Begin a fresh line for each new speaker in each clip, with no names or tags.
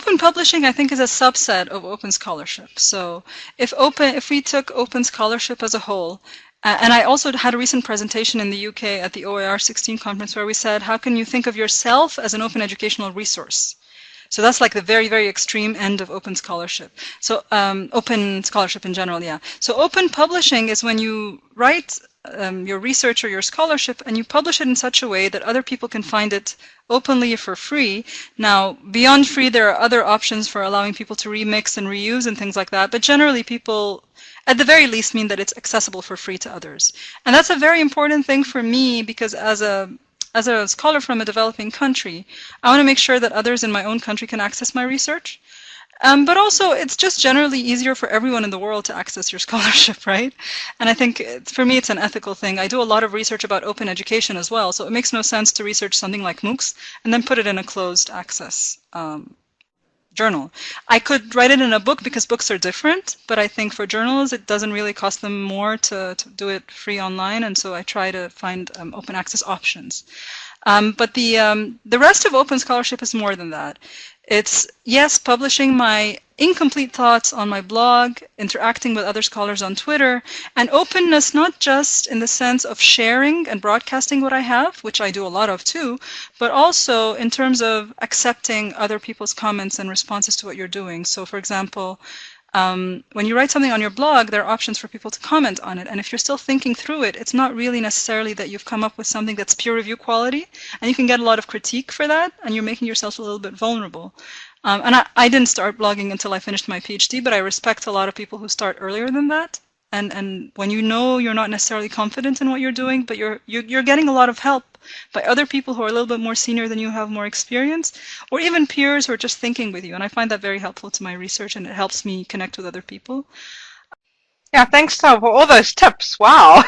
open publishing, I think, is a subset of open scholarship. So if we took open scholarship as a whole, and I also had a recent presentation in the UK at the OER 16 conference where we said, how can you think of yourself as an open educational resource? So that's like the very, very extreme end of open scholarship. So open scholarship in general, yeah. So open publishing is when you write your research or your scholarship and you publish it in such a way that other people can find it openly for free. Now, beyond free, there are other options for allowing people to remix and reuse and things like that. But generally, people, at the very least, mean that it's accessible for free to others. And that's a very important thing for me because as a scholar from a developing country, I want to make sure that others in my own country can access my research. But also, it's just generally easier for everyone in the world to access your scholarship, right? And I think, for me, it's an ethical thing. I do a lot of research about open education as well, so it makes no sense to research something like MOOCs and then put it in a closed access journal. I could write it in a book because books are different, but I think for journals, it doesn't really cost them more to do it free online, and so I try to find open access options. But the rest of open scholarship is more than that. It's, yes, publishing my incomplete thoughts on my blog, interacting with other scholars on Twitter, and openness not just in the sense of sharing and broadcasting what I have, which I do a lot of too, but also in terms of accepting other people's comments and responses to what you're doing. So, for example, when you write something on your blog, there are options for people to comment on it. And if you're still thinking through it, it's not really necessarily that you've come up with something that's peer review quality. And you can get a lot of critique for that, and you're making yourself a little bit vulnerable. And I didn't start blogging until I finished my PhD, but I respect a lot of people who start earlier than that. And when you know you're not necessarily confident in what you're doing, but you're getting a lot of help by other people who are a little bit more senior than you, have more experience, or even peers who are just thinking with you. And I find that very helpful to my research, and it helps me connect with other people.
Yeah, thanks, Tom, for all those tips. Wow,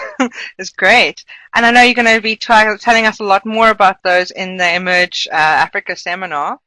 it's great. And I know you're going to be telling us a lot more about those in the Emerge Africa seminar.